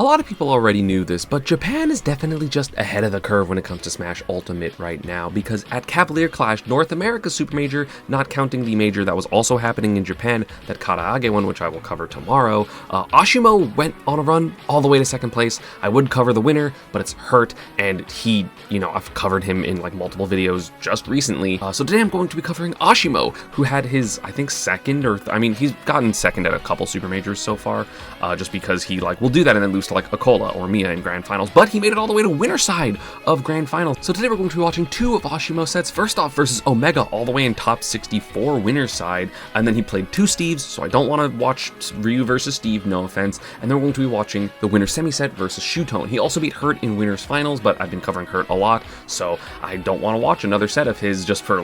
A lot of people already knew this, but Japan is definitely just ahead of the curve when it comes to Smash Ultimate right now, because at Cavalier Clash, North America's Super Major, not counting the major that was also happening in Japan, that Karaage won, which I will cover tomorrow, Ashimo went on a run all the way to second place. I would cover the winner, but it's hurt, and he, I've covered him in like multiple videos just recently, so today I'm going to be covering Ashimo, who had his, I think, second, he's gotten second at a couple Super Majors so far, just because he will do that and then lose to like Akola or Mia in Grand Finals, but he made it all the way to winner side of Grand Finals. So today we're going to be watching two of Ashimo sets. First off versus Omega, all the way in top 64 winner side, and then he played two Steves, so I don't want to watch Ryu versus Steve, no offense, and then we're going to be watching the winner semi-set versus Shuton. He also beat Hurt in winners finals, but I've been covering Hurt a lot, so I don't want to watch another set of his just for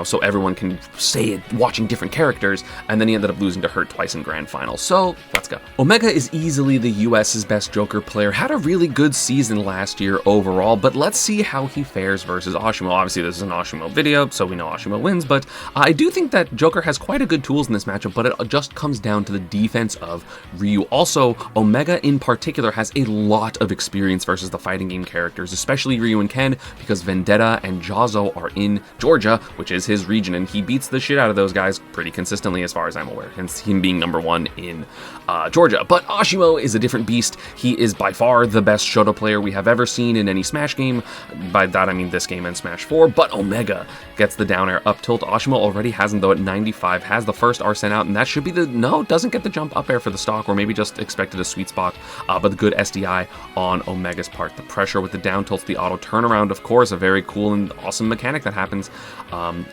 so everyone can say it watching different characters, and then he ended up losing to Hurt twice in Grand Finals, so let's go. Omega is easily the US's best Joker player, had a really good season last year overall, but let's see how he fares versus Ashimo. Obviously this is an Ashimo video, so we know Ashimo wins, but I do think that Joker has quite a good tools in this matchup, but it just comes down to the defense of Ryu. Also, Omega in particular has a lot of experience versus the fighting game characters, especially Ryu and Ken, because Vendetta and Jazo are in Georgia, which is his region, and he beats the shit out of those guys pretty consistently as far as I'm aware, hence him being number one in Georgia. But Ashimo is a different beast. He is by far the best Shoto player we have ever seen in any Smash game. By that I mean this game and Smash 4, but Omega gets the down air up tilt. Ashimo already has him though at 95, has the first Arsene out, and that should be doesn't get the jump up air for the stock, or maybe just expected a sweet spot, but the good SDI on Omega's part. The pressure with the down tilt, the auto turnaround, of course, a very cool and awesome mechanic that happens.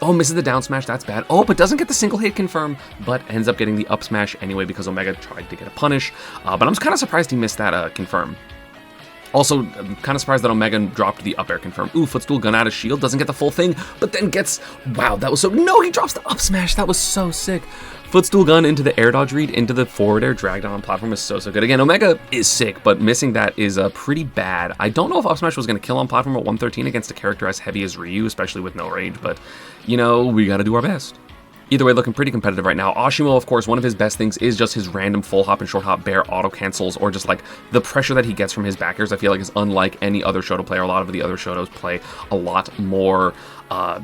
Misses the down smash, that's bad. But doesn't get the single hit confirm, but ends up getting the up smash anyway because Omega tried to get a punish, but I'm kind of surprised he missed that confirm. Also, I'm kind of surprised that Omega dropped the up air confirm. Ooh, footstool gun out of shield, doesn't get the full thing, but then gets, wow, that was so, no, he drops the up smash, that was so sick. Footstool gun into the air dodge read, into the forward air, dragged on platform is so good. Again, Omega is sick, but missing that is pretty bad. I don't know if up smash was going to kill on platform at 113 against a character as heavy as Ryu, especially with no rage, but, we got to do our best. Either way, looking pretty competitive right now. Ashimo, of course, one of his best things is just his random full hop and short hop bear auto cancels, or just like the pressure that he gets from his backers. I feel like is unlike any other Shoto player. A lot of the other Shotos play a lot more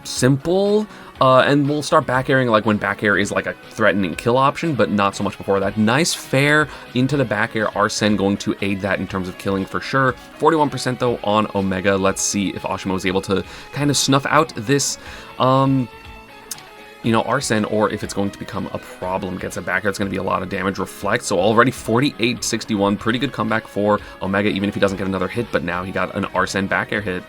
simple, and we'll start back airing like when back air is like a threatening kill option, but not so much before that. Nice fair into the back air. Arsene going to aid that in terms of killing for sure. 41% though on Omega. Let's see if Ashimo is able to kind of snuff out this Arsene, or if it's going to become a problem. Gets a back air, it's going to be a lot of damage. Reflect, so already 48-61, pretty good comeback for Omega, even if he doesn't get another hit, but now he got an Arsene back air hit.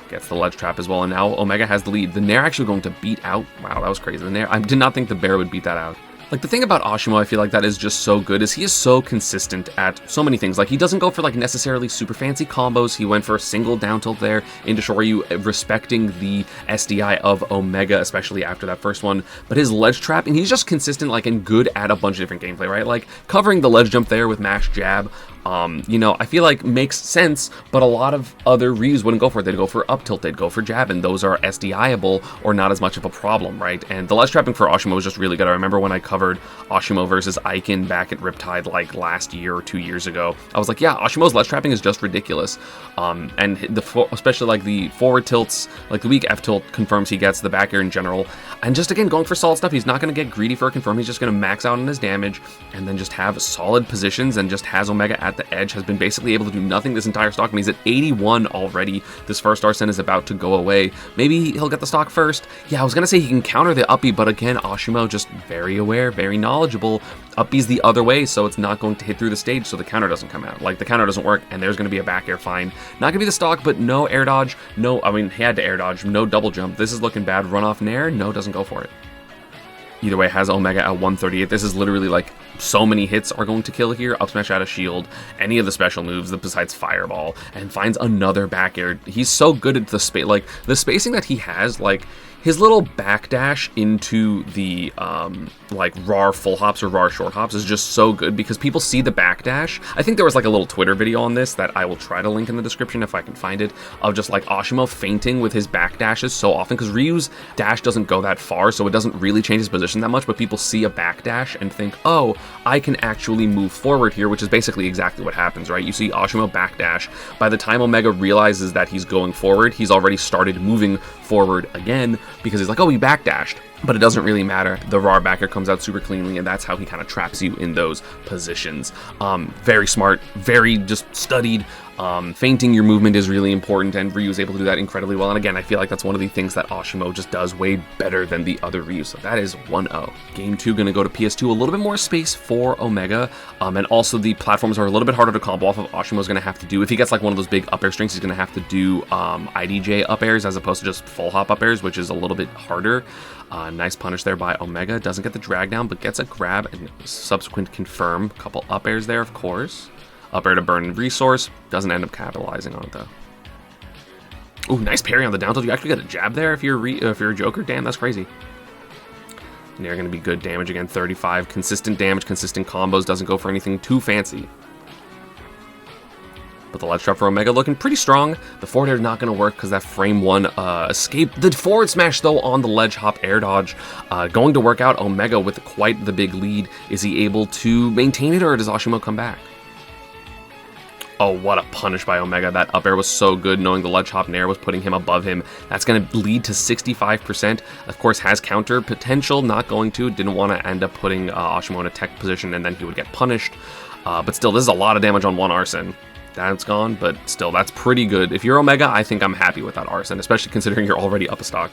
Gets the ledge trap as well, and now Omega has the lead. The Nair actually going to beat out, wow, that was crazy. The Nair, I did not think the bear would beat that out. Like, the thing about Ashimo, I feel like that is just so good, is he is so consistent at so many things. Like, he doesn't go for, like, necessarily super fancy combos. He went for a single down tilt there into Shoryu, respecting the SDI of Omega, especially after that first one. But his ledge trap, and he's just consistent, like, and good at a bunch of different gameplay, right? Like, covering the ledge jump there with mash jab, I feel like makes sense, but a lot of other Ryus wouldn't go for it. They'd go for up tilt, they'd go for jab, and those are SDI-able or not as much of a problem, right? And the ledge trapping for Ashimo was just really good. I remember when I covered Ashimo versus Aiken back at Riptide like last year or 2 years ago, I was like, yeah, Ashimo's ledge trapping is just ridiculous. And especially like the forward tilts, like the weak F tilt confirms he gets, the back air in general, and just again going for solid stuff. He's not going to get greedy for a confirm, he's just going to max out on his damage and then just have solid positions, and just has Omega at the edge, has been basically able to do nothing this entire stock, and he's at 81 already. This first Arsene is about to go away. Maybe he'll get the stock first. Yeah, I was gonna say he can counter the uppy, but again, Ashimo just very aware, very knowledgeable. Uppy's the other way, so it's not going to hit through the stage, so the counter doesn't come out. Like, the counter doesn't work, and there's gonna be a back air, fine. Not gonna be the stock, but no air dodge, he had to air dodge, no double jump. This is looking bad. Run off Nair, no, doesn't go for it. Either way, has Omega at 138. This is literally like so many hits are going to kill here. Up smash out of shield, any of the special moves besides fireball, and finds another back air. He's so good at the space, like the spacing that he has. Like, His little backdash into the like RAR full hops or RAR short hops is just so good because people see the backdash. I think there was like a little Twitter video on this that I will try to link in the description if I can find it, of just like Ashimo feinting with his backdashes so often, because Ryu's dash doesn't go that far, so it doesn't really change his position that much, but people see a backdash and think, oh, I can actually move forward here, which is basically exactly what happens, right? You see Ashimo backdash. By the time Omega realizes that he's going forward, he's already started moving forward again, because he's like, oh, he backdashed. But it doesn't really matter. The RAR backer comes out super cleanly, and that's how he kind of traps you in those positions. Very smart, very just studied. Feinting your movement is really important, and Ryu is able to do that incredibly well. And again, I feel like that's one of the things that Ashimo just does way better than the other Ryu. So that is 1-0. Game 2 going to go to PS2. A little bit more space for Omega, and also the platforms are a little bit harder to combo off of. Ashimo's going to have to do, if he gets like one of those big up air strings, he's going to have to do IDJ up airs as opposed to just full hop up airs, which is a little bit harder. Nice punish there by Omega. Doesn't get the drag down, but gets a grab and subsequent confirm. Couple up airs there, of course. Up air to burn resource. Doesn't end up capitalizing on it, though. Ooh, nice parry on the down tilt. You actually get a jab there if you're a Joker. Damn, that's crazy. And they're going to be good damage again. 35. Consistent damage, consistent combos. Doesn't go for anything too fancy. But the ledge drop for Omega looking pretty strong. The forward air not going to work because that frame 1 escape. The forward smash, though, on the ledge hop air dodge going to work out. Omega with quite the big lead. Is he able to maintain it, or does Ashimo come back? Oh, what a punish by Omega. That up air was so good, knowing the ledge hop nair was putting him above him. That's going to lead to 65%. Of course, has counter potential, not going to. Didn't want to end up putting Ashimo in a tech position, and then he would get punished. But still, this is a lot of damage on one Arsen. That's gone, but still, that's pretty good. If you're Omega, I think I'm happy with that Arsen, especially considering you're already up a stock.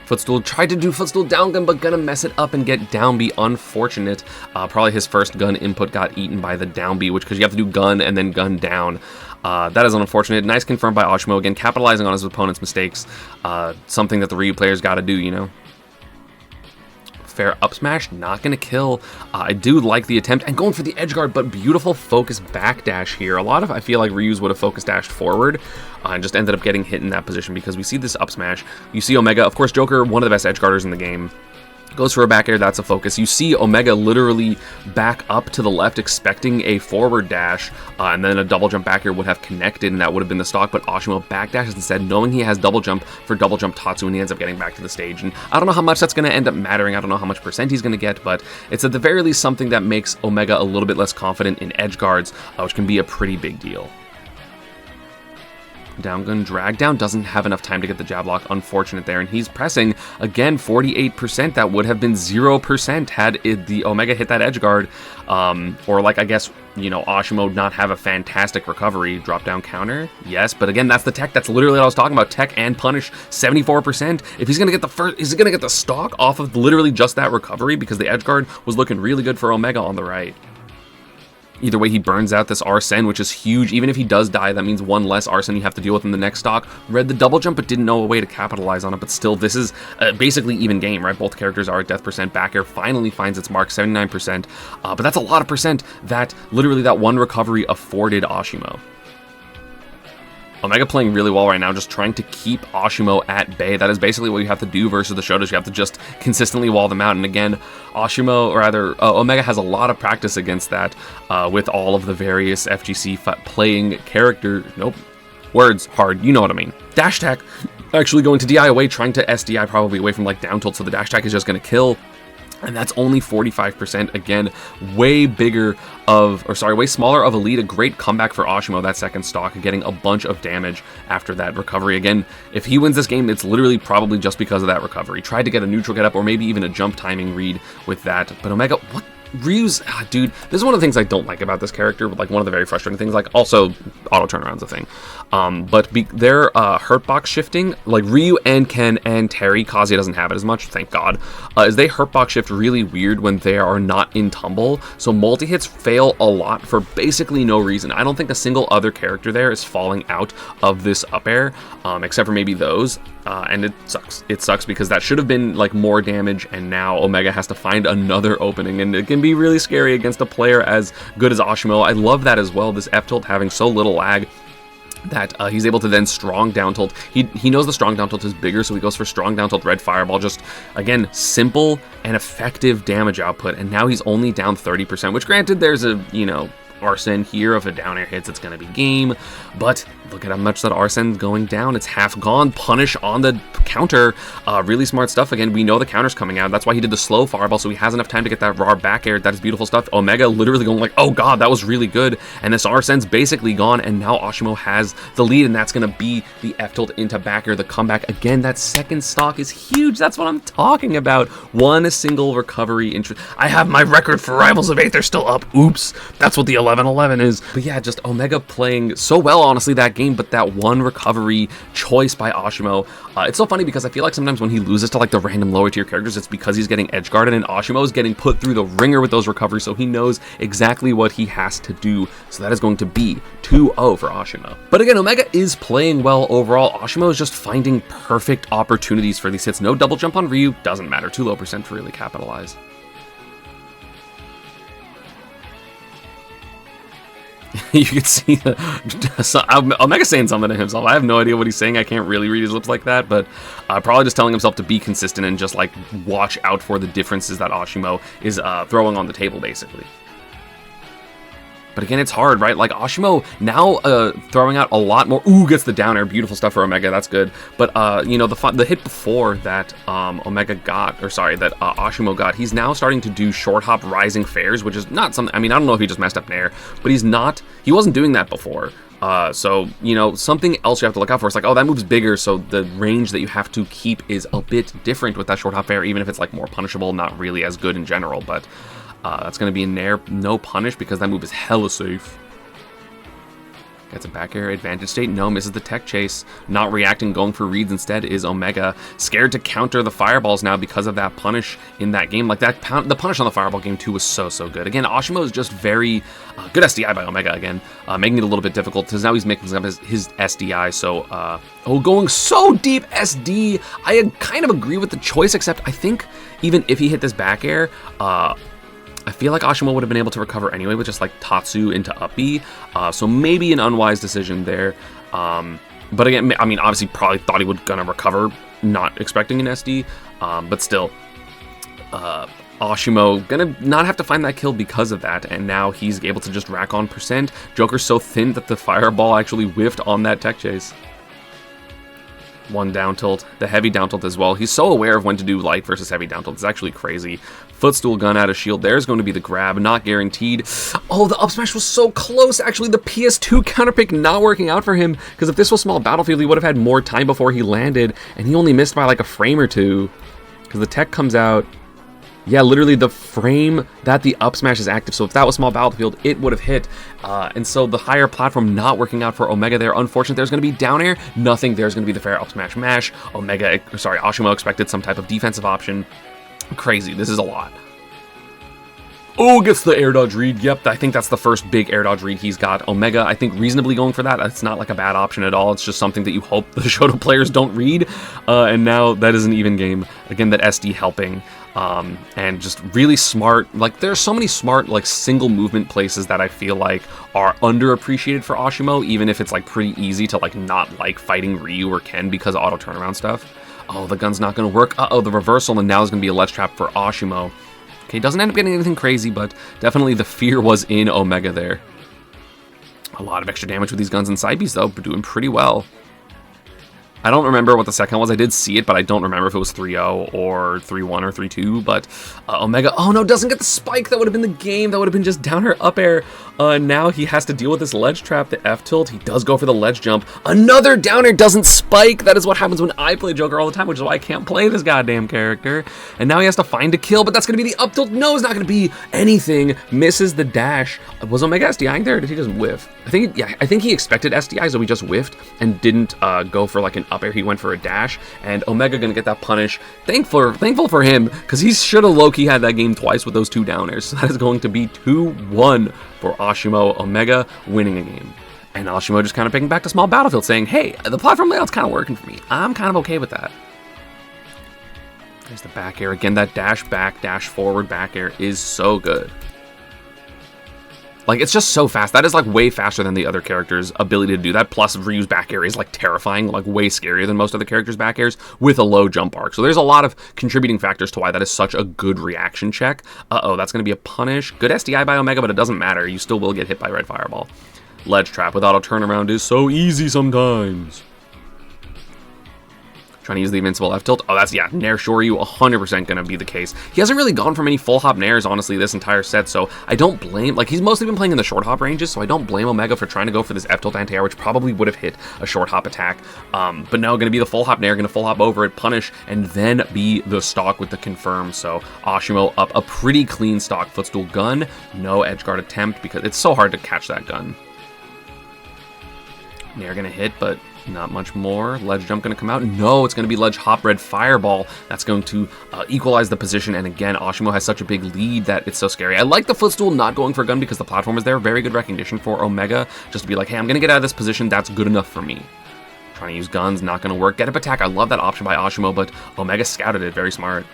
Footstool, tried to do footstool down gun, but gonna mess it up and get down B. Unfortunate. Probably his first gun input got eaten by the down B, which, because you have to do gun and then gun down. That is unfortunate. Nice confirmed by Ashimo, again, capitalizing on his opponent's mistakes. Something that the Ryu players gotta do, you know? Fair up smash, not gonna kill. I do like the attempt and going for the edge guard, but beautiful focus backdash here. A lot of, I feel like Ryu's would have focus dashed forward and just ended up getting hit in that position because we see this up smash. You see Omega, of course, Joker, one of the best edge guarders in the game. Goes for a back air, that's a focus. You see Omega literally back up to the left, expecting a forward dash, and then a double jump back air would have connected, and that would have been the stock, but Ashimo backdashes instead, knowing he has double jump for double jump Tatsu, and he ends up getting back to the stage. And I don't know how much that's going to end up mattering, I don't know how much percent he's going to get, but it's at the very least something that makes Omega a little bit less confident in edge guards, which can be a pretty big deal. Down gun drag down, doesn't have enough time to get the jab lock, unfortunate there, and he's pressing again 48%. That would have been 0% had the Omega hit that edge guard, or like, I guess, you know, Ashimo not have a fantastic recovery. Drop down counter, yes, but again, that's the tech. That's literally what I was talking about. Tech and punish, 74%. If he's gonna get the first, is he gonna get the stock off of literally just that recovery, because the edge guard was looking really good for Omega on the right. Either way, he burns out this Arsen, which is huge. Even if he does die, that means one less Arsen you have to deal with in the next stock. Read the double jump, but didn't know a way to capitalize on it. But still, this is basically even game, right? Both characters are at death percent. Back air finally finds its mark, 79%. But that's a lot of percent that literally that one recovery afforded Ashimo. Omega playing really well right now, just trying to keep Ashimo at bay. That is basically what you have to do versus the Shotos. You have to just consistently wall them out. And again, Ashimo, or rather, Omega has a lot of practice against that with all of the various FGC playing characters. Nope. Words hard. You know what I mean. Dash attack actually going to DI away, trying to SDI probably away from like down tilt. So the dash attack is just going to kill. And that's only 45%. Again, way smaller of a lead. A great comeback for Ashimo, that second stock, getting a bunch of damage after that recovery. Again, if he wins this game, it's literally probably just because of that recovery. Tried to get a neutral get up or maybe even a jump timing read with that. But Omega, what? Ryu's, dude, this is one of the things I don't like about this character, but like one of the very frustrating things, like also auto turnaround's a thing. But their hurtbox shifting, like Ryu and Ken and Terry, Kazuya doesn't have it as much, thank God, is they hurtbox shift really weird when they are not in tumble. So multi-hits fail a lot for basically no reason. I don't think a single other character there is falling out of this up air, except for maybe those. And it sucks. It sucks because that should have been like more damage, and now Omega has to find another opening, and it can be really scary against a player as good as Ashimo. I love that as well, this F tilt having so little lag. that he's able to then strong down tilt. He knows the strong down tilt is bigger, so he goes for strong down tilt red fireball. Just, again, simple and effective damage output, and now he's only down 30%, which granted, there's a, you know, Arsene here. If a down air hits, it's going to be game, but look at how much that Arsene's going down. It's half gone. Punish on the counter. Really smart stuff. Again, we know the counter's coming out. That's why he did the slow fireball, so he has enough time to get that raw back air. That is beautiful stuff. Omega literally going like, oh god, that was really good, and this Arsene's basically gone, and now Ashimo has the lead, and that's going to be the F tilt into back air, the comeback. Again, that second stock is huge. That's what I'm talking about. One single recovery. I have my record for Rivals of 8. They're still up. Oops. That's what the 11-11 is. But yeah, just Omega playing so well, honestly, that game, but that one recovery choice by Ashimo. It's so funny because I feel like sometimes when he loses to like the random lower tier characters, it's because he's getting edge guarded, and Ashimo is getting put through the ringer with those recoveries, so he knows exactly what he has to do. So that is going to be 2-0 for Ashimo. But again, Omega is playing well overall. Ashimo is just finding perfect opportunities for these hits. No double jump on Ryu, doesn't matter. Too low percent to really capitalize. You can see Omega saying something to himself. I have no idea what he's saying. I can't really read his lips like that, but probably just telling himself to be consistent and just like watch out for the differences that Ashimo is throwing on the table, basically. But again, it's hard, right? Like Ashimo now throwing out a lot more. Ooh, gets the down air. Beautiful stuff for Omega. That's good. But you know, the hit before that Omega got, or sorry, that Ashimo got, he's now starting to do short hop rising fairs, which is not something. I mean, I don't know if he just messed up an air, but he wasn't doing that before. So, you know, something else you have to look out for. It's like, oh, that move's bigger, so the range that you have to keep is a bit different with that short hop fair, even if it's like more punishable, not really as good in general, but that's going to be a nair, no punish, because that move is hella safe. Gets a back air, advantage state, no, misses the tech chase. Not reacting, going for reads instead is Omega. Scared to counter the fireballs now because of that punish in that game. Like that, the punish on the fireball game too was so good. Again, Ashimo is just very good SDI by Omega again, making it a little bit difficult because now he's making up his SDI. So, going so deep SD. I kind of agree with the choice, except I think even if he hit this back air, I feel like Ashimo would have been able to recover anyway with just like Tatsu into up B, so maybe an unwise decision there. But again, I mean, obviously probably thought he would gonna recover, not expecting an SD, but still, Ashimo gonna not have to find that kill because of that, and now he's able to just rack on percent. Joker's so thin that the fireball actually whiffed on that tech chase. One down tilt, the heavy down tilt as well. He's so aware of when to do light versus heavy down tilt. It's actually crazy. Footstool gun out of shield. There's going to be the grab, not guaranteed. Oh, the up smash was so close. Actually, the PS2 counterpick not working out for him, because if this was small battlefield, he would have had more time before he landed, and he only missed by like a frame or two, because the tech comes out. Yeah, literally the frame that the up smash is active. So if that was small battlefield, it would have hit. And so the higher platform not working out for Omega there. Unfortunate, there's going to be down air. Nothing. There's going to be the fair up smash mash. Ashimo expected some type of defensive option. Crazy. This is a lot. Oh, gets the air dodge read. Yep, I think that's the first big air dodge read he's got. Omega, I think, reasonably going for that. It's not like a bad option at all. It's just something that you hope the Shoto players don't read. And now that is an even game. Again, that SD helping. And just really smart. Like, there's so many smart, like, single movement places that I feel like are underappreciated for Ashimo, even if it's, like, pretty easy to, like, not like fighting Ryu or Ken because of auto turnaround stuff. Oh, the gun's not going to work. Uh-oh, the reversal, and now there's going to be a ledge trap for Ashimo. Okay, doesn't end up getting anything crazy, but definitely the fear was in Omega there. A lot of extra damage with these guns and side Bs, though, but doing pretty well. I don't remember what the second was. I did see it, but I don't remember if it was 3-0 or 3-1 or 3-2. But Omega, oh no, doesn't get the spike. That would have been the game. That would have been just down air, up air. Now he has to deal with this ledge trap, the F tilt. He does go for the ledge jump. Another down air, doesn't spike. That is what happens when I play Joker all the time, which is why I can't play this goddamn character. And now he has to find a kill, but that's going to be the up tilt. No, it's not going to be anything. Misses the dash. Was Omega SDIing there, or did he just whiff? I think he expected SDI, so he just whiffed and didn't go for like an up air. He went for a dash, and Omega gonna get that punish. Thankful for him, because he should have low-key had that game twice with those two downers. So that is going to be 2-1 for Ashimo. Omega winning a game. And Ashimo just kind of picking back to small battlefield, saying, hey, the platform layout's kind of working for me. I'm kind of okay with that. There's the back air. Again, that dash back, dash forward back air is so good. Like, it's just so fast. That is, like, way faster than the other character's ability to do that. Plus, Ryu's back air is, like, terrifying, like, way scarier than most other characters' back airs with a low jump arc. So there's a lot of contributing factors to why that is such a good reaction check. Uh-oh, that's going to be a punish. Good SDI by Omega, but it doesn't matter. You still will get hit by Red Fireball. Ledge trap with auto turnaround is so easy sometimes. Trying to use the invincible F tilt. Oh, that's, yeah, Nair Shoryu, 100% going to be the case. He hasn't really gone for many full hop Nairs, honestly, this entire set, so I don't blame, like, he's mostly been playing in the short hop ranges, so I don't blame Omega for trying to go for this F tilt anti-air, which probably would have hit a short hop attack. But now going to be the full hop Nair, going to full hop over it, punish, and then be the stock with the confirm. So Ashimo up a pretty clean stock footstool gun. No edge guard attempt because it's so hard to catch that gun. Nair going to hit, but not much more. Ledge jump going to come out. No, it's going to be ledge hop red fireball. That's going to equalize the position. And again, Ashimo has such a big lead that it's so scary. I like the footstool not going for gun because the platform is there. Very good recognition for Omega. Just to be like, hey, I'm going to get out of this position. That's good enough for me. Trying to use guns, not going to work. Get up attack. I love that option by Ashimo, but Omega scouted it. Very smart.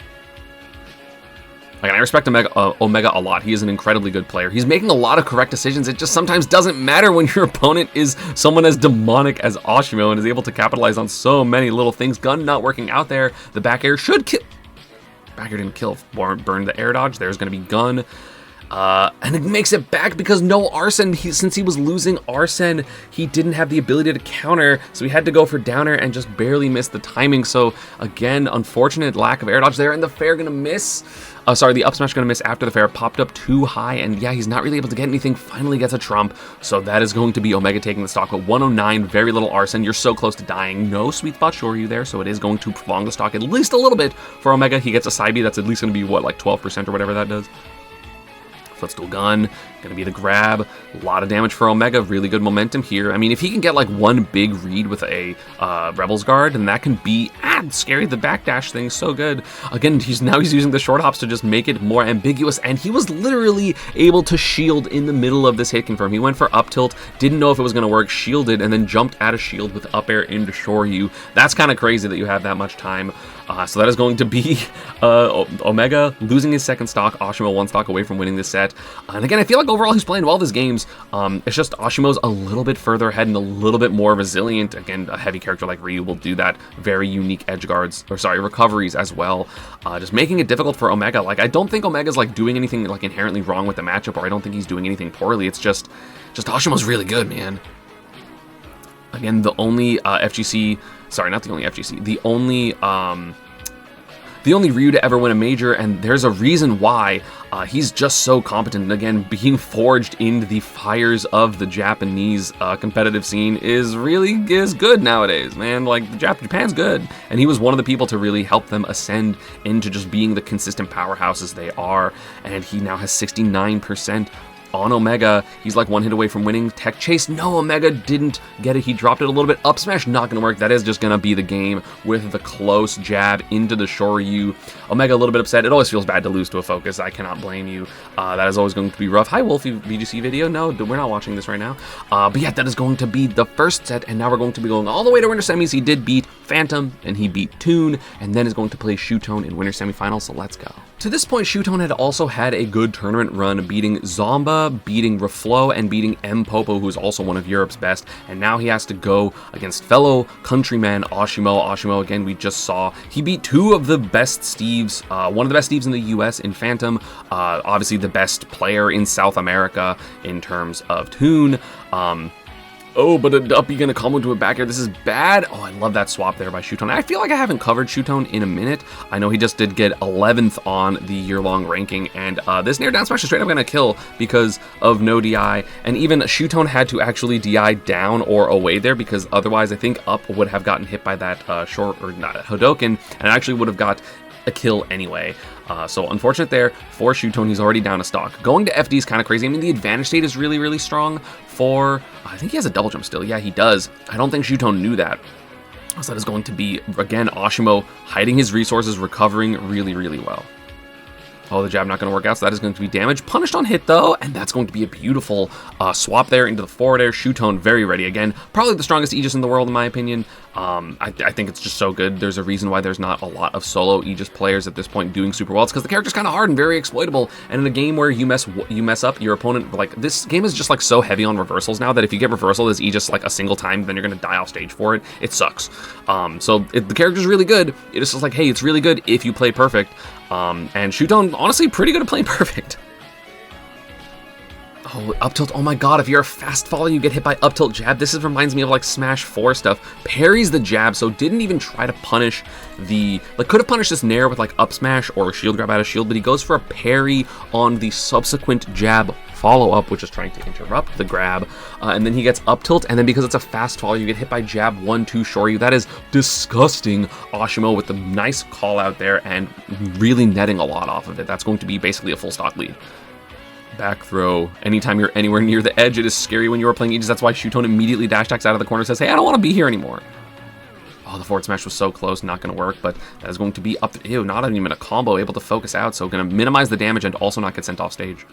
Like, I respect Omega a lot. He is an incredibly good player. He's making a lot of correct decisions. It just sometimes doesn't matter when your opponent is someone as demonic as Ashimo and is able to capitalize on so many little things. Gun not working out there. The back air should kill. Back air didn't kill. Burned the air dodge. There's going to be gun. And it makes it back because no Arsene. Since he was losing Arsene, he didn't have the ability to counter, so he had to go for downer and just barely missed the timing. So again, unfortunate lack of air dodge there, and the fair gonna miss. Sorry, the up smash gonna miss after the fair popped up too high, and yeah, he's not really able to get anything. Finally gets a trump, so that is going to be Omega taking the stock. But 109, very little Arsene. You're so close to dying. No sweet spot Shoryu there, so it is going to prolong the stock at least a little bit for Omega. He gets a side B that's at least gonna be what, like 12% or whatever that does. Footstool gun, gonna be the grab. A lot of damage for Omega, really good momentum here. I mean, if he can get like one big read with a Rebels Guard, then that can be scary. The backdash thing is so good. Again, he's using the short hops to just make it more ambiguous, and he was literally able to shield in the middle of this hit confirm. He went for up tilt, didn't know if it was gonna work, shielded, and then jumped out of shield with up air into Shoryu. That's kind of crazy that you have that much time. So that is going to be Omega losing his second stock, Ashimo one stock away from winning this set. And again, I feel like overall he's playing well this games. It's just Ashimo's a little bit further ahead and a little bit more resilient. Again, a heavy character like Ryu will do that. Very unique edge guards, or sorry, recoveries as well. Just making it difficult for Omega. Like, I don't think Omega's like doing anything like inherently wrong with the matchup, or I don't think he's doing anything poorly. It's just Ashimo's really good, man. Again, the only FGC, sorry, not the only FGC, the only Ryu to ever win a major, and there's a reason why. He's just so competent, and again, being forged in the fires of the Japanese competitive scene is good nowadays, man. Like, Japan's good, and he was one of the people to really help them ascend into just being the consistent powerhouses they are, and he now has 69% on Omega. He's like one hit away from winning. Tech chase, no, Omega didn't get it. He dropped it a little bit. Up smash, not gonna work. That is just gonna be the game with the close jab into the Shoryu. Omega a little bit upset. It always feels bad to lose to a focus. I cannot blame you. That is always going to be rough. Hi, Wolfie VGC video. No, we're not watching this right now. But yeah, that is going to be the first set, and now we're going to be going all the way to winter semis. He did beat Phantom, and he beat Toon, and then is going to play Shuton in winter semifinals, so let's go. To this point, Shuton had also had a good tournament run, beating Zomba, beating Reflow, and beating M. Popo, who is also one of Europe's best, and now he has to go against fellow countryman Ashimo. Ashimo, again, we just saw, he beat two of the best Steves, one of the best Steves in the US in Phantom, obviously the best player in South America in terms of Toon. Oh, but a uppy gonna come into a back air. This is bad. Oh, I love that swap there by Shuton. I feel like I haven't covered Shuton in a minute. I know he just did get 11th on the year-long ranking, and this Nair down smash is straight up gonna kill because of no DI, and even Shuton had to actually DI down or away there, because otherwise I think up would have gotten hit by that Hadoken, and actually would have got a kill anyway. So unfortunate there for Shuton. He's already down a stock. Going to FD is kind of crazy. I mean, the advantage state is really, really strong for, I think he has a double jump still. Yeah, he does. I don't think Shuton knew that. So that is going to be, again, Ashimo hiding his resources, recovering really, really well. Oh, the jab not going to work out, so that is going to be damage. Punished on hit, though, and that's going to be a beautiful swap there into the forward air. Shuton very ready again. Probably the strongest Aegis in the world, in my opinion. I think it's just so good. There's a reason why there's not a lot of solo Aegis players at this point doing super well. It's because the character's kind of hard and very exploitable, and in a game where you mess up, your opponent, like, this game is just, like, so heavy on reversals now that if you get reversal as Aegis, like, a single time, then you're going to die off stage for it. It sucks. The character's really good. It's just like, hey, it's really good if you play perfect. And Shuton, honestly, pretty good at playing perfect. Oh, up tilt. Oh my god, if you're a fast follower, you get hit by up tilt jab. This reminds me of like Smash 4 stuff. Parries the jab, so didn't even try to punish the... Like, could have punished this nair with like up smash or shield grab out of shield, but he goes for a parry on the subsequent jab follow-up, which is trying to interrupt the grab, and then he gets up tilt, and then because it's a fast follow, you get hit by jab 1-2 Shoryu. That is disgusting. Ashimo with the nice call out there and really netting a lot off of it. That's going to be basically a full stock lead. Back throw. Anytime you're anywhere near the edge, it is scary when you are playing Aegis. That's why Shuton immediately dash attacks out of the corner and says, hey, I don't want to be here anymore. Oh, the forward smash was so close, not going to work, but that is going to be up. Ew, not even a combo, able to focus out, so going to minimize the damage and also not get sent off stage.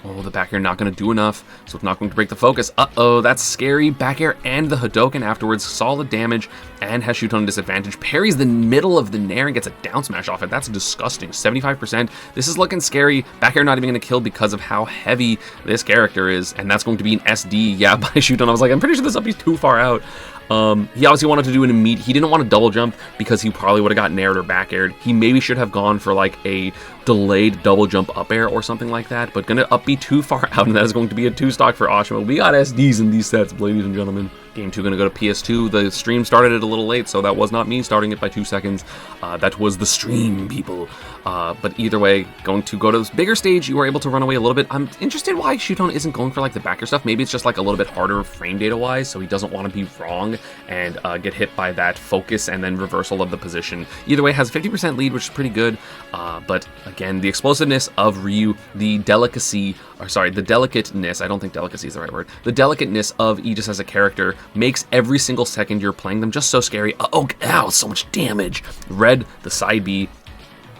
Oh, the back air not going to do enough, so it's not going to break the focus. Uh-oh, that's scary. Back air and the Hadoken afterwards. Solid damage and has Shuton disadvantage. Parries the middle of the nair and gets a down smash off it. That's disgusting. 75%. This is looking scary. Back air not even going to kill because of how heavy this character is, and that's going to be an SD, yeah, by Shuton. I was like, I'm pretty sure this up is too far out. He obviously wanted to do an immediate. He didn't want to double jump because he probably would have got naired or back aired. He maybe should have gone for like a delayed double jump up air or something like that, but gonna up be too far out, and that is going to be a 2 stock for Ashimo. We got SDs in these sets, ladies and gentlemen. Game 2 gonna go to PS2. The stream started it a little late, so that was not me starting it by 2 seconds. That was the stream, people. But either way, going to go to this bigger stage, you were able to run away a little bit. I'm interested why Shuton isn't going for like the backer stuff. Maybe it's just like a little bit harder frame data wise, so he doesn't want to be wrong and get hit by that focus and then reversal of the position. Either way, has 50% lead, which is pretty good. But again, the explosiveness of Ryu, the delicacy, or sorry, the delicateness, I don't think delicacy is the right word, the delicateness of Aegis as a character makes every single second you're playing them just so scary. Oh, ow, so much damage. Red, the side B,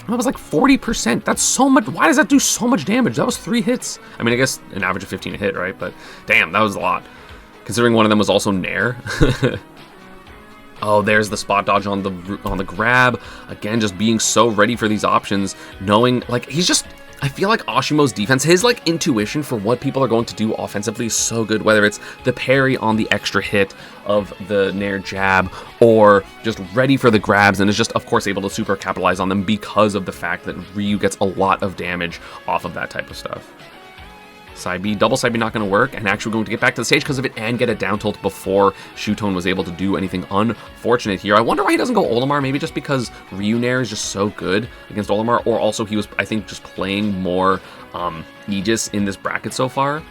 that was like 40%. That's so much. Why does that do so much damage? That was 3 hits. I mean, I guess an average of 15 a hit, right? But damn, that was a lot. Considering one of them was also nair. Oh, there's the spot dodge on the grab. Again, just being so ready for these options, knowing like he's just. I feel like Ashimo's defense, his like intuition for what people are going to do offensively is so good, whether it's the parry on the extra hit of the nair jab or just ready for the grabs, and is just of course able to super capitalize on them because of the fact that Ryu gets a lot of damage off of that type of stuff. Side B, double side B not going to work, and actually going to get back to the stage because of it and get a down tilt before Shuton was able to do anything unfortunate here. I wonder why he doesn't go Olimar, maybe just because Ryu Nair is just so good against Olimar, or also he was, I think, just playing more Aegis in this bracket so far.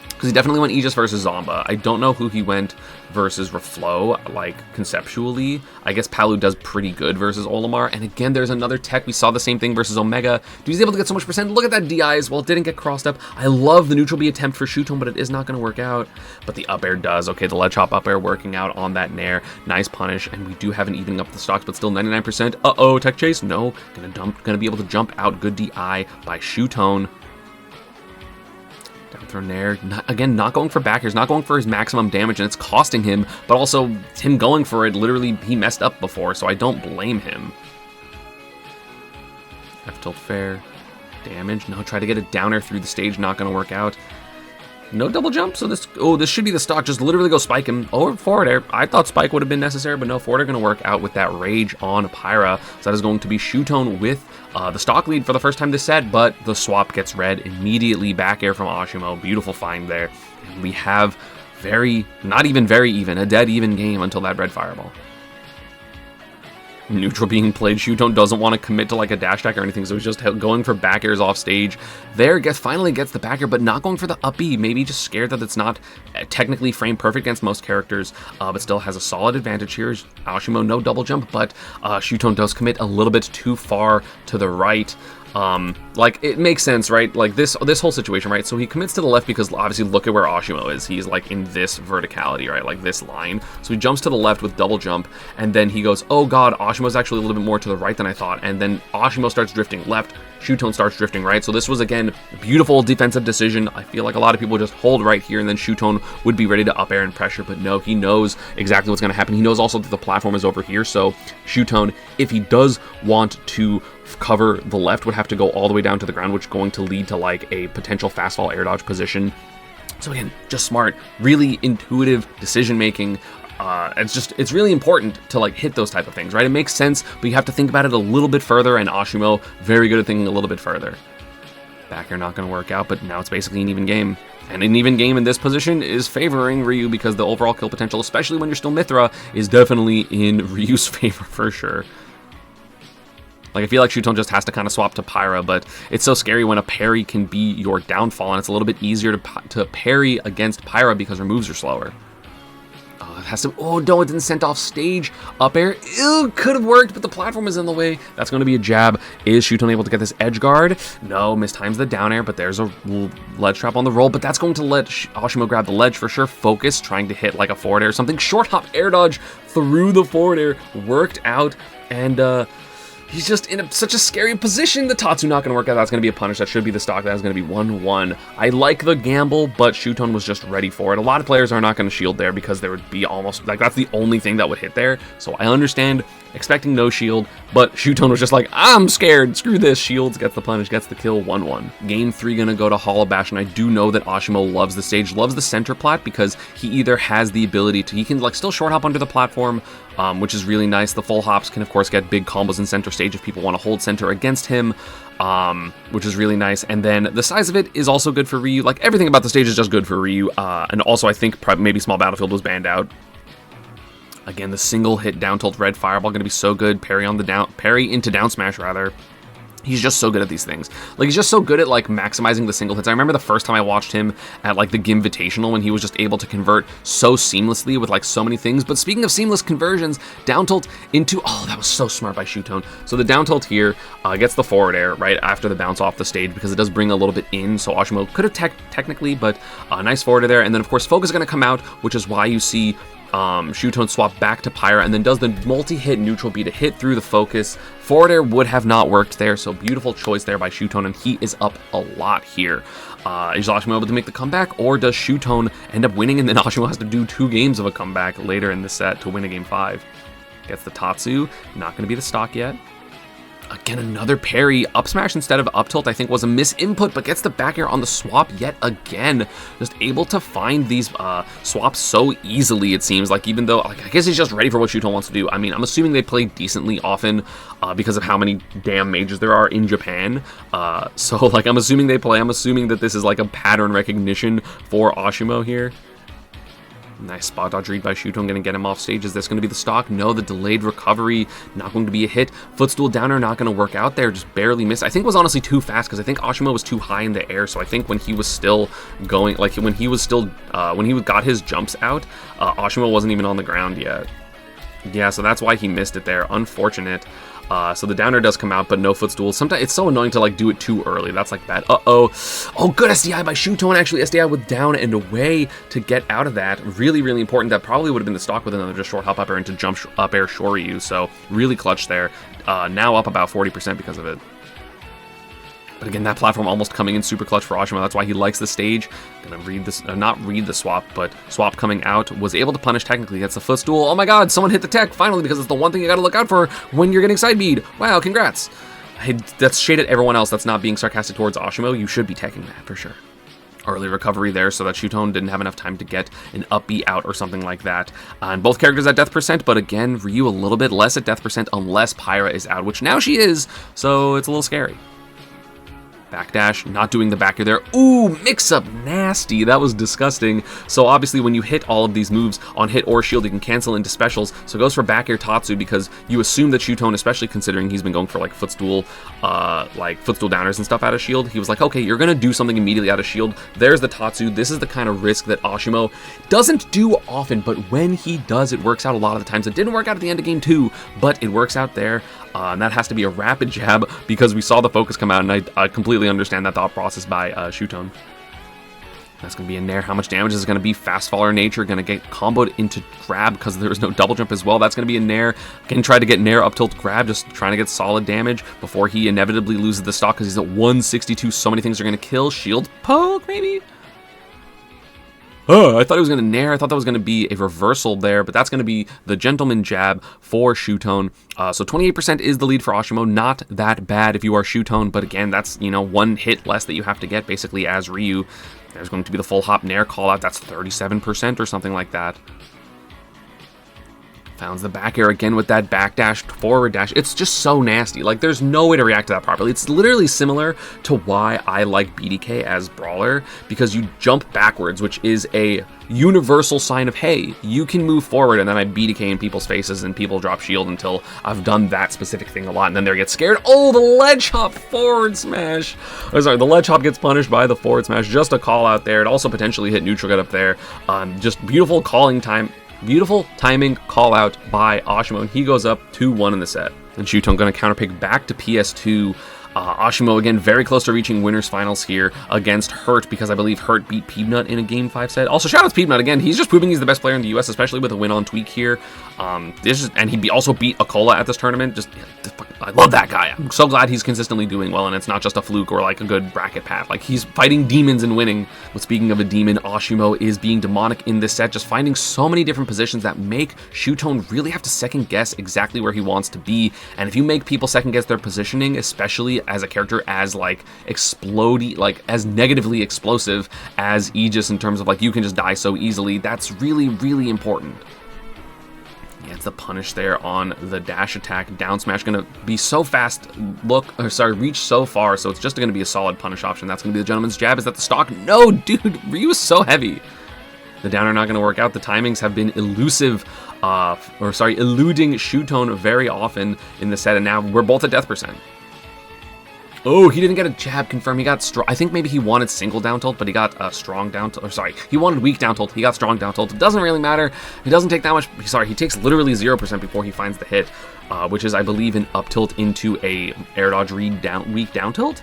Because he definitely went Aegis versus Zomba. I don't know who he went versus Reflow, like, conceptually. I guess Palu does pretty good versus Olimar. And again, there's another tech. We saw the same thing versus Omega. Dude, he's able to get so much percent. Look at that DI as well. It didn't get crossed up. I love the neutral B attempt for Shuton, but it is not going to work out. But the up air does. Okay, the ledge hop up air working out on that nair. Nice punish. And we do have an evening up the stocks, but still 99%. Uh-oh, tech chase. No. Gonna be able to jump out. Good DI by Shuton. Down throw nair. Again, not going for backers, not going for his maximum damage, and it's costing him, but also him going for it, literally, he messed up before, so I don't blame him. F tilt fair. Damage. No, try to get a downer through the stage, not going to work out. No double jump, so this should be the stock. Just literally go spike him or forward air. I thought spike would have been necessary, but no, forward air going to work out with that rage on Pyra. So that is going to be Shuton with the stock lead for the first time this set, but the swap gets red immediately. Back air from Ashimo. Beautiful find there. And we have not even very even, a dead even game until that red fireball. Neutral being played. Shuton doesn't want to commit to like a dash attack or anything, so he's just going for back airs off stage. There, finally gets the back air, but not going for the up B. Maybe just scared that it's not technically frame perfect against most characters, but still has a solid advantage here. Ashimo, no double jump, but Shuton does commit a little bit too far to the right. Like, it makes sense, right? Like, this whole situation, right? So he commits to the left because, obviously, look at where Ashimo is. He's, like, in this verticality, right? Like, this line. So he jumps to the left with double jump, and then he goes, oh god, Ashimo's actually a little bit more to the right than I thought, and then Ashimo starts drifting left, Shuton starts drifting right. So this was, again, beautiful defensive decision. I feel like a lot of people just hold right here, and then Shuton would be ready to up air and pressure, but no, he knows exactly what's going to happen. He knows also that the platform is over here, so Shuton, if he does want to cover the left, would have to go all the way down to the ground, which is going to lead to like a potential fast fall air dodge position. So again, just smart, really intuitive decision making. It's really important to like hit those type of things, right? It makes sense, but you have to think about it a little bit further, and Ashimo, very good at thinking a little bit further. Back air not going to work out, but now it's basically an even game. And an even game in this position is favoring Ryu because the overall kill potential, especially when you're still Mithra, is definitely in Ryu's favor for sure. Like, I feel like Shuton just has to kind of swap to Pyra, but it's so scary when a parry can be your downfall, and it's a little bit easier to parry against Pyra because her moves are slower. It has to, oh no, it didn't send off stage. Up air, ew, could have worked, but the platform is in the way. That's going to be a jab. Is Shuton able to get this edge guard? No, mistimes the down air, but there's a ledge trap on the roll, but that's going to let Ashimo grab the ledge for sure. Focus, trying to hit like a forward air or something. Short hop air dodge through the forward air, worked out, and he's just in such a scary position. The Tatsu not going to work out. That's going to be a punish. That should be the stock. That is going to be 1-1. I like the gamble, but Shuton was just ready for it. A lot of players are not going to shield there because there would be almost, like, that's the only thing that would hit there. So I understand expecting no shield, but Shuton was just like, I'm scared. Screw this. Shields, gets the punish, gets the kill, 1-1. Game 3 going to go to Hollow Bash, and I do know that Ashimo loves the stage, loves the center plat, because he either has the ability to, he can like still short hop under the platform, which is really nice. The full hops can, of course, get big combos in center stage if people want to hold center against him, which is really nice. And then the size of it is also good for Ryu. Like, everything about the stage is just good for Ryu. And also, I think maybe Small Battlefield was banned out. Again, the single hit down tilt red fireball going to be so good. Parry into down smash rather. He's just so good at these things. Like, he's just so good at, like, maximizing the single hits. I remember the first time I watched him at, like, the Gimvitational when he was just able to convert so seamlessly with, like, so many things. But speaking of seamless conversions, down tilt into... Oh, that was so smart by Shuton. So the down tilt here gets the forward air right after the bounce off the stage because it does bring a little bit in. So Ashimo could have technically, but nice forward air there. And then, of course, Focus is going to come out, which is why you see... Shuton swap back to Pyra and then does the multi-hit neutral B to hit through the Focus. Forward air would have not worked there, so beautiful choice there by Shuton, and he is up a lot here. Is Ashimo able to make the comeback, or does Shuton end up winning and then Ashimo has to do 2 games of a comeback later in the set to win a game 5? Gets the Tatsu, not going to be the stock yet. Again, another parry. Up smash instead of up tilt, I think, was a misinput, but gets the back air on the swap yet again. Just able to find these swaps so easily, it seems like, even though, like, I guess he's just ready for what Shuton wants to do. I mean, I'm assuming they play decently often because of how many damn mages there are in Japan. So, like, I'm assuming they play. I'm assuming that this is, like, a pattern recognition for Ashimo here. Nice spot dodge read by Shuton, going to get him off stage. Is this going to be the stock? No, the delayed recovery, not going to be a hit. Footstool downer, not going to work out there, just barely missed. I think it was honestly too fast because I think Ashimo was too high in the air. So I think when he was still going, like when he got his jumps out, Ashimo wasn't even on the ground yet. Yeah, so that's why he missed it there. Unfortunate. So the downer does come out, but no footstool. Sometimes it's so annoying to like do it too early. That's like bad. Oh, good SDI by Shuton. Actually, SDI with down and away to get out of that. Really, really important. That probably would have been the stock with another just short hop up air into jump up air Shoryu. So really clutch there. Now up about 40% because of it. But again, that platform almost coming in super clutch for Ashimo. That's why he likes the stage. Gonna read this, not read the swap, but swap coming out. Was able to punish technically. Gets the footstool. Oh my god, someone hit the tech finally, because it's the one thing you gotta look out for when you're getting side bead. Wow, congrats. That's shaded everyone else. That's not being sarcastic towards Ashimo. You should be teching that for sure. Early recovery there so that Shuton didn't have enough time to get an up B out or something like that. And both characters at death percent, but again, Ryu a little bit less at death percent unless Pyra is out, which now she is, so it's a little scary. Backdash, not doing the back air there. Ooh, mix-up, nasty. That was disgusting. So obviously when you hit all of these moves on hit or shield, you can cancel into specials. So it goes for back air Tatsu because you assume that Shuton, especially considering he's been going for like footstool downers and stuff out of shield, he was like, okay, you're gonna do something immediately out of shield. There's the Tatsu. This is the kind of risk that Ashimo doesn't do often, but when he does, it works out a lot of the times. It didn't work out at the end of game 2, but it works out there. And that has to be a rapid jab because we saw the focus come out, and I completely understand that thought process by Shuton. That's going to be a nair. How much damage is going to be? Fast faller nature, going to get comboed into grab because there is no double jump as well. That's going to be a nair. Again, try to get nair up tilt grab, just trying to get solid damage before he inevitably loses the stock because he's at 162. So many things are going to kill. Shield poke, maybe? Oh, I thought he was going to nair. I thought that was going to be a reversal there, but that's going to be the gentleman jab for Shuton. So 28% is the lead for Ashimo. Not that bad if you are Shuton, but again, that's, you know, one hit less that you have to get basically as Ryu. There's going to be the full hop nair call out. That's 37% or something like that. Founds the back air again with that back dash, forward dash. It's just so nasty. Like, there's no way to react to that properly. It's literally similar to why I like BDK as brawler, because you jump backwards, which is a universal sign of, hey, you can move forward, and then I BDK in people's faces and people drop shield until I've done that specific thing a lot, and then they get scared. Oh, the ledge hop forward smash. Oh, sorry, the ledge hop gets punished by the forward smash. Just a call out there. It also potentially hit neutral gut up there. Just beautiful calling time. Beautiful timing call out by Ashimo, and he goes up 2-1 in the set. And Shuton going to counterpick back to PS2. Ashimo again very close to reaching winners finals here against Hurt, because I believe Hurt beat Peanut in a game 5 set. Also, shout out to Peanut again. He's just proving he's the best player in the US, especially with a win on Tweak here. And he also beat Akola at this tournament. I love that guy. I'm so glad he's consistently doing well, and it's not just a fluke or like a good bracket path. Like, he's fighting demons and winning. But speaking of a demon, Ashimo is being demonic in this set, just finding so many different positions that make Shuton really have to second guess exactly where he wants to be. And if you make people second guess their positioning, especially as a character as like explodey, like as negatively explosive as Aegis, in terms of like you can just die so easily, that's really, really important. Yeah, it's the punish there on the dash attack. Down smash going to be so fast, reach so far, so it's just going to be a solid punish option. That's going to be the gentleman's jab. Is that the stock? No, dude, Ryu is so heavy. The downer not going to work out. The timings have been elusive, eluding Shuton very often in the set, and now we're both at death percent. Oh, he didn't get a jab confirmed. He got strong. I think maybe he wanted single down tilt, but he got a strong down tilt. Or sorry, he wanted weak down tilt. He got strong down tilt. It doesn't really matter. He doesn't take that much. Sorry, he takes literally 0% before he finds the hit, which is, I believe, an up tilt into a air dodge read down, weak down tilt.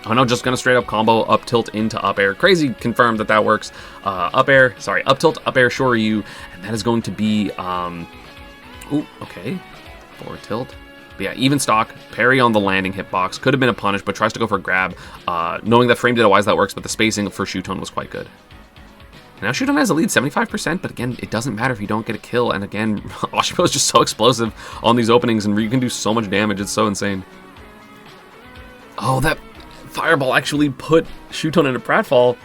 Oh no, just gonna straight up combo up tilt into up air. Crazy confirmed that works. Up tilt, up air, Shoryu, and that is going to be, ooh, okay, forward tilt. But yeah, even stock, parry on the landing hitbox. Could have been a punish, but tries to go for a grab. Knowing that frame data wise that works, but the spacing for Shuton was quite good. Now Shuton has a lead 75%, but again, it doesn't matter if you don't get a kill. And again, Ashimo is just so explosive on these openings, and you can do so much damage. It's so insane. Oh, that fireball actually put Shuton into pratfall.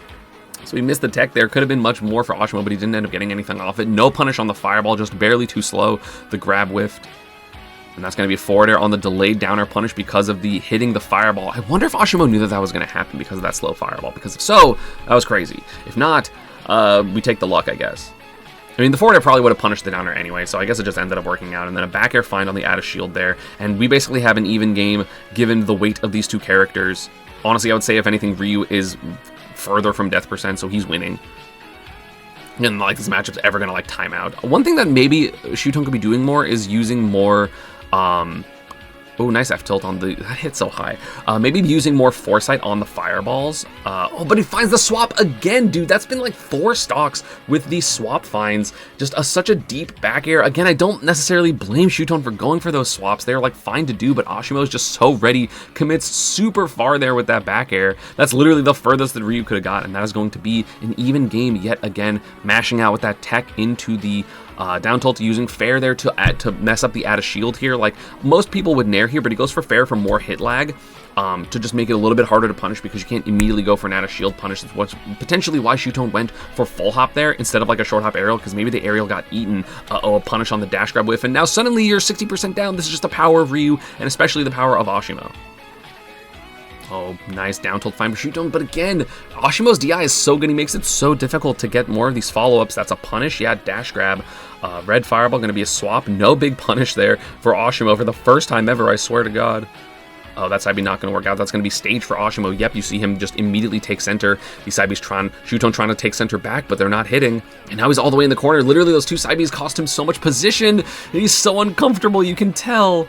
So he missed the tech there. Could have been much more for Ashimo, but he didn't end up getting anything off it. No punish on the fireball, just barely too slow. The grab whiffed. And that's going to be a forward air on the delayed downer punish because of the hitting the fireball. I wonder if Ashimo knew that was going to happen because of that slow fireball. Because if so, that was crazy. If not, we take the luck, I guess. I mean, the forward air probably would have punished the downer anyway, so I guess it just ended up working out. And then a back air find on the Ada shield there. And we basically have an even game given the weight of these two characters. Honestly, I would say if anything, Ryu is further from death percent, so he's winning. And like this matchup's ever going to like time out. One thing that maybe Shuton could be doing more is using more oh, nice F tilt on the, that hit so high. Maybe using more foresight on the fireballs. Oh, but he finds the swap again, dude. That's been like 4 stocks with these swap finds. Just such a deep back air. Again, I don't necessarily blame Shuton for going for those swaps. They're like fine to do, but Ashimo is just so ready. Commits super far there with that back air. That's literally the furthest that Ryu could have got, and that is going to be an even game yet again. Mashing out with that tech into the down tilt, using fair there to mess up the Ada shield here. Like most people would nair here, but he goes for fair for more hit lag to just make it a little bit harder to punish because you can't immediately go for an Ada shield punish. That's what's potentially why Shuton went for full hop there instead of like a short hop aerial, because maybe the aerial got eaten. A punish on the dash grab whiff, and now suddenly you're 60% down. This is just the power of Ryu, and especially the power of Ashimo. Oh, nice down tilt find for Shuton, but again, Ashimo's DI is so good, he makes it so difficult to get more of these follow-ups. That's a punish, yeah, dash grab. Red fireball going to be a swap, no big punish there for Ashimo for the first time ever, I swear to God. Oh, that's IB not going to work out. That's going to be staged for Ashimo. Yep, you see him just immediately take center. These side Bs Shuton trying to take center back, but they're not hitting. And now he's all the way in the corner. Literally, those 2 side Bs cost him so much position. He's so uncomfortable, you can tell.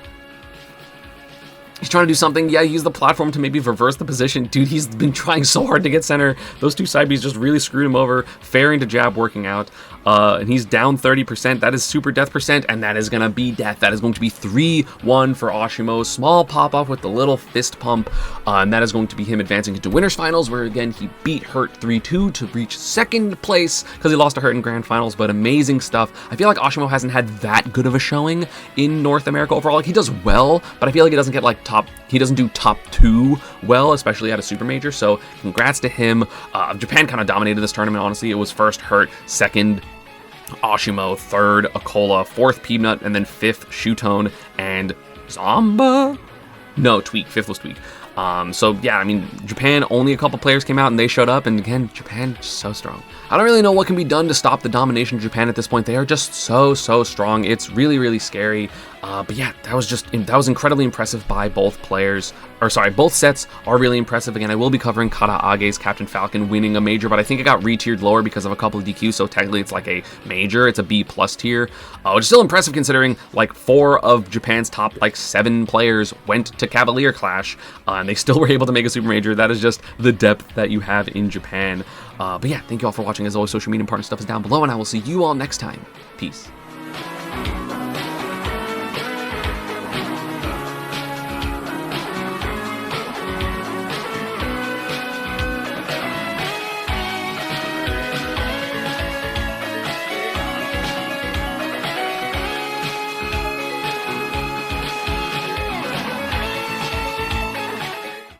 He's trying to do something. Yeah, use the platform to maybe reverse the position. Dude, he's been trying so hard to get center. Those two side Bs just really screwed him over. Fair into jab working out. And he's down 30%. That is super death percent, and that is going to be death. That is going to be 3-1 for Ashimo. Small pop-off with the little fist pump. And that is going to be him advancing into winners finals, where again, he beat Hurt 3-2 to reach second place because he lost to Hurt in grand finals, but amazing stuff. I feel like Ashimo hasn't had that good of a showing in North America overall. Like, he does well, but I feel like he doesn't get like he doesn't do top 2 well, especially at a super major. So congrats to him. Japan kind of dominated this tournament, honestly. It was first Hurt, second Ashimo, third Akola, fourth Peanut, and then fifth Shuton and Zamba? No, Tweak. Fifth was Tweak. So yeah, I mean, Japan, only a couple players came out and they showed up, and again, Japan just so strong. I don't really know what can be done to stop the domination of Japan at this point. They are just so strong. It's really, really scary. But yeah, that was incredibly impressive by both players. Or sorry, both sets are really impressive. Again, I will be covering Kata Age's Captain Falcon winning a major, but I think it got re-tiered lower because of a couple of DQs, so technically it's like a major. It's a B+ tier, which is still impressive considering like 4 of Japan's top like 7 players went to Cavalier Clash, and they still were able to make a super major. That is just the depth that you have in Japan. But yeah, thank you all for watching. As always, social media and partner stuff is down below, and I will see you all next time. Peace.